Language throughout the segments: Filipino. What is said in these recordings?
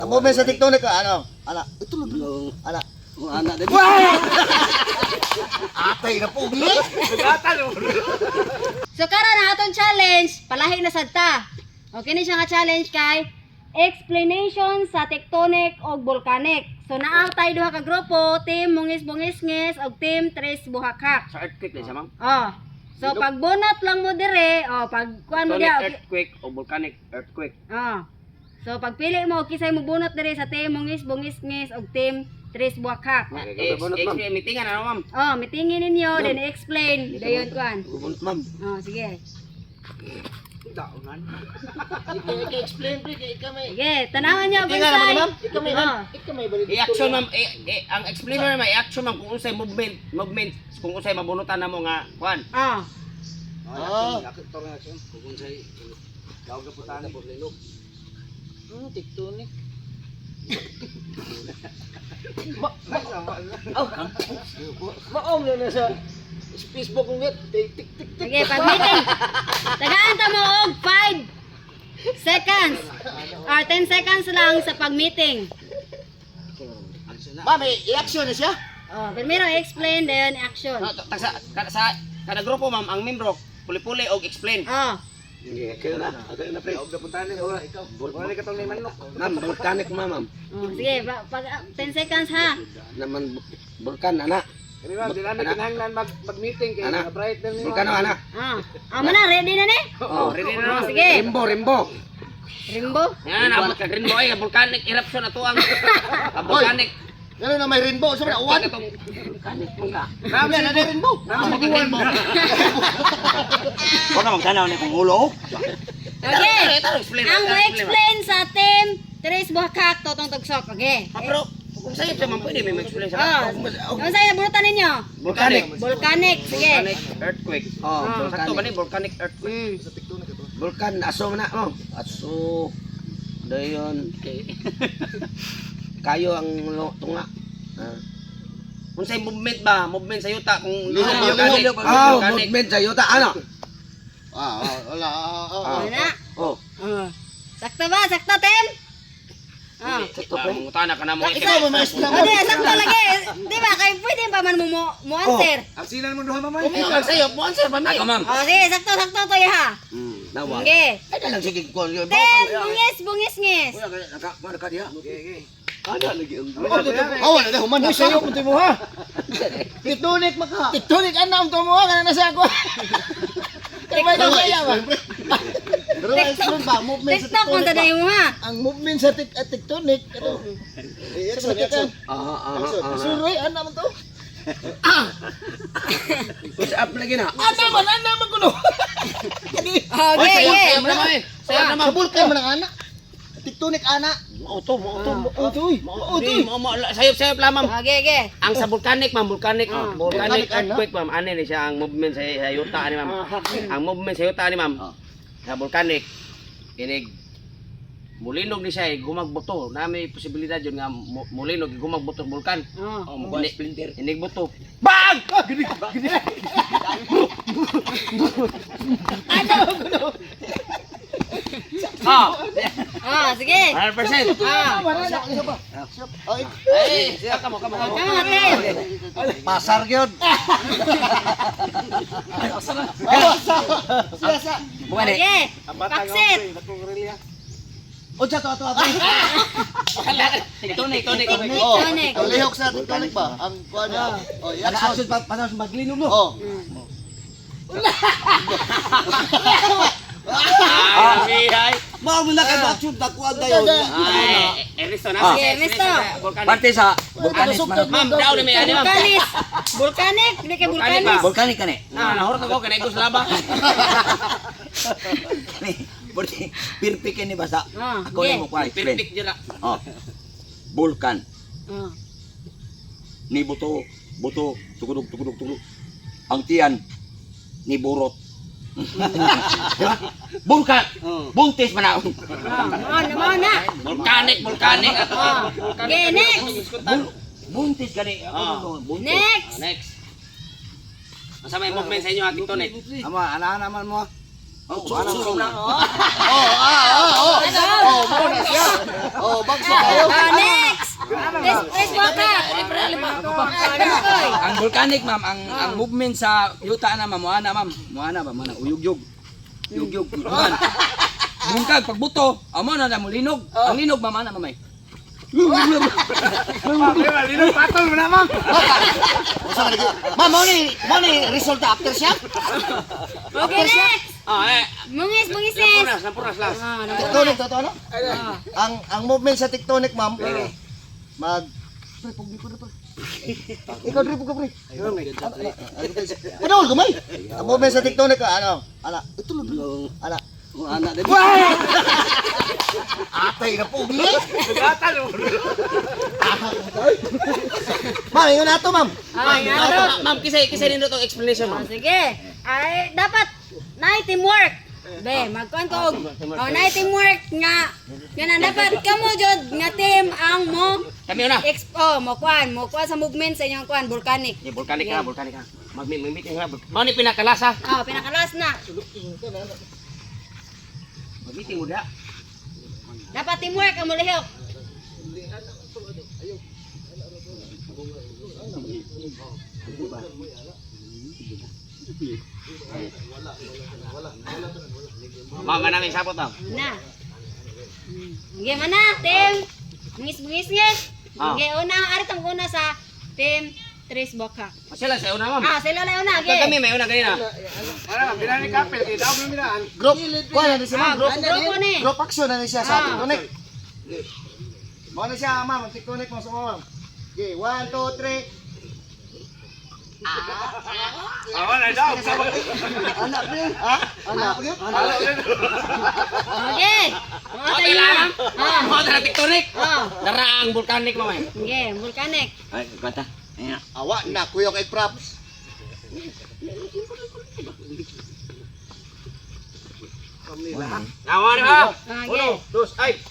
Ang movement sa TikTok ka, ano? Ana, ito lang. Ana. Anak din. Atay na po, gili. So karon ang atong challenge, palahi na sad ta. Okay ni siya nga challenge kay explanation sa tectonic o volcanic. So naa tayo duha ka grupo, team Mungis-Bungis-ngis og team Tres Buhakak. Sa earthquake din siya, ma'am. Oh. So pag bunot lang mo dire, pag kuan mo Tectonic dia. earthquake o volcanic earthquake. So pag pili mo kisay mo bunot dire sa team Mungis-Bungis-ngis og team Tres Buhakak. Meetingan ano, ma'am? Mitingin ninyo, then explain dayon kuan. Bubunot, ma'am. Sige. I-explain, pre, kay kami. Sige, tanawan niyo Tingnan naman, bonsai. ma'am. Ikaw may ikaw may balik. I-action, ma'am. Ang explainer may action, ma'am, kung unsay movement, kung unsay mabunutan na mo nga, kuan. TikTonic. Maom na sa Facebook ng net. Tik tik tik. Sige, pag meeting. Tagaan ta mo og 5 seconds or 10 seconds lang sa pag-meeting. Ba, may i-action na siya. Primero explain, then action. Sa kada grupo, ma'am, ang membro, puli-puli og explain. Hindi, kayo na. Ako na pre. Huwag na puntahan niyo. Wala ka itong manok. Ma'am, volcanic, ma'am. Sige, pag 10 seconds ha. Naman, vulkan, anak. Kani ma'am, di namin kinahanglan mag-meeting kay Anak. bright lang ni Vulkan, anak. Amo na, ready na ni? Ready na, Sige. Rimbo. Rimbo. Yan, abot ka rimbo ay, volcanic eruption ato ang volcanic. Gano'n na may rainbow. Sabi na, uwan. Volcanic mo ka. Marami na na rainbow. Rimbo. Huwag na magkanaw na kung ulo. Okay. Ang mo explain sa team Tres Buhakak totong tugsok. Okay. Pero, kung sa'yo siya, ma'am, pwede may mag-explain sa Ano sa'yo nabunutan ninyo? Volcanic. Volcanic. Sige. Volcanic earthquake. Sakto ba ni volcanic earthquake? Vulkan, aso na. Aso. Dayon. Kayo ang tunga. Kung sa'yo movement ba? Movement sa yuta. Kung Lihok. Movement sa yuta. Ano? Wala. Ano na? Oh. Sakto ba? Sakto, Tem? Mangutana ka na mo. Ikaw may explain. Hindi, sakto lagi. Di ba? Kaya pwede ba man mo answer? Asinan mo duha mamay. Kung sa'yo, mo answer ba na? Ako, ma'am. Sige, sakto to ha. Nawa. Sige. Ay, lang sige ko. Tem, bungis. Wala ka diha. Okay. Ada lagi ang. Wala na human. Uy, sayo mo mo ha. TikTonic maka. TikTonic ana mo mo kana na sa ako. Kaya ba kaya ba? Pero explain ba movement sa TikTok mo TikTonic. taday mo ha. Ang movement sa TikTonic ito. Explain. Suroy ana man to. Push up lagi na. Ana man kuno. Okay. Sayo naman. Sa bulkan man ang ana. TikTonic ana. Auto. Utoy. Sayo lamang. Okay. Ang sa volcanic, ma'am, volcanic Volcanic, ano? earthquake, ma'am. Ano ni siya ang movement sa yuta ni ma'am. Ang movement sa yuta ni ma'am. Sa volcanic, inig mulinog ni siya, gumagbuto. Na may posibilidad yun nga mulinog, gumagbuto vulkan. Inig buto. Bang! Gini. Sige. 100%. Siya kamo. Kamo Tem. Pasar gyud. Sige. Paksit. Unsa to ato. Tonic. Tonic. Ang lihok sa TikTonic ba? Ang kuan. Action pa maglinom no. Ay, Mao mo na kay action takuan dayon. Eristo na. Sige, Ernesto. Parte sa volcanis man. Ma'am, daw ni may ani ma'am. Volcanic. Hindi kay volcanic. Volcanic kani. Nahurot ako kanay Gus laba. Ni, porque perfect ni basa. Ako sige. ni mo kwa explain. Perfect dira. Oh. Vulkan. Ni buto, tugurog. Ang tiyan ni burot. Vulkan. Buntis man ako. Mo na. Volcanic ato. Okay, next. Buntis gani. Buntis. Next. Next. Asa may movement sa inyo ating tonet? Ama, ana naman mo. Muna siya. Bagso kayo. Next! Tres baka! Ang volcanic ma'am, ang movement sa yuta na ma'am, muana ba mana uyugyug. Uyugyug. Bungkag pagbuto, amo na linog. Ang linog ma'am ana mamay. Linog patol mo na, ma'am. Ma'am, mo ni resulta after siya? Okay, next! Mungis. Nampuras last. Tectonic, totoo ano? Ang movement sa tectonic, ma'am, Pre, pag dito na pre. Ikaw, Dre, pagka pre. Panahol, gamay. Ang movement sa tectonic, ito lang, Dre. Ana din. Atay na po, Dre. Nagatan mo. Ma'am, yun na ito, ma'am. Ma'am, kisay nito tong explanation, ma'am. Sige. Ay, dapat na teamwork. Be, magkuan ko. Na teamwork nga na dapat kamo jud nga team ang mo Kami na. mo kuan sa movement sa inyong kuan volcanic. Volcanic ka. Mag-meeting ha. Mao ni pinakalasa. Pinakalas na. Mag-meeting mo diha. Dapat teamwork ang mulihok. Mama namin sapot daw. Na. Sige mana, team. Bungis. Sige, ari tong una sa team Tres Boca. Sila sa una, ma'am. Sila lang una, Kami may una ganina. Para binani kapel kay daw mo minaan. Group, kuha na siya, ma'am. Grupo ni. Group action na siya sa tectonic. Mo na siya, ma'am. Ang tectonic mo sa ma'am. Okay, 1, 2, 3. Awan ay daw. Anak niya. Ha? Anak niya? Okay. Okay lang. Mo na tectonic. Dara ang volcanic, ma'am. Sige, volcanic. Ay, kata. Awa na, kuya kay props. Awan ha. Okay. Dos, ay.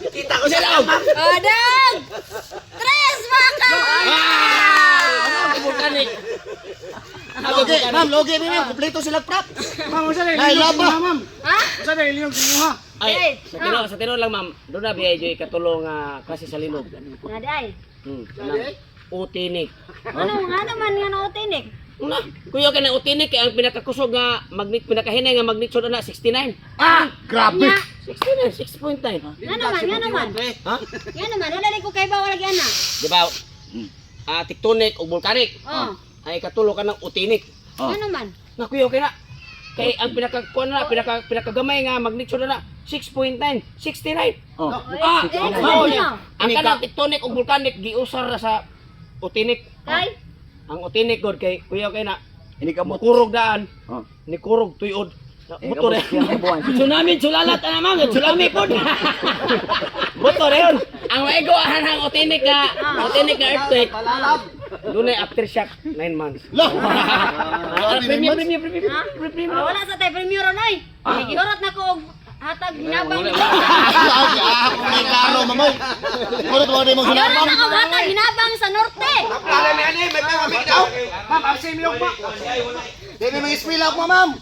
Kita ko sila. Odong! Tres Boca! Volcanic. Logi, ma'am, logi ni ma'am. Kompleto sila prop. Ma'am, usa na Ay, linog laba. ma'am. Ha? Usa na linog ha. Ay, sa tino lang, ma'am. Doon na biyay joy katulong klase sa linog. Naday. Utinik. Ano nga naman nga na utinik? Una, kuya ka na utinik kay ang pinakakusog nga pinakahinay nga magnitude na 69. Grabe. 69, 6.9. Nga naman. Ha? Nga naman, wala rin ko kay ba wala na. Di ba? Tectonic o volcanic. Ay katulo ka ng utinik. Nga naman. Nga kuya okay na. Kay ang pinakagamay nga magnitude na 6.9, 69. Ang kanang tectonic o volcanic giusar na sa utinik. Kay? Ang utinik god kay kuya kay na ini ka mukurog daan. Ni kurog tuyod. Motor eh. Tsunami sulalat na naman, tsunami pod. Motor yun. Ang maigo ang utinik na earthquake. Dunay aftershock 9 months. Premium. Wala sa tayo premier ron ay. Gihurot na ko og hatag hinabang. May klaro, mamay. Kurot mo rin mo Gihurot sinabang. na ko hatag hinabang sa norte. Para ni ani, may pamamig daw. Ma'am, absent mo pa. Dili may spell out mo, ma'am.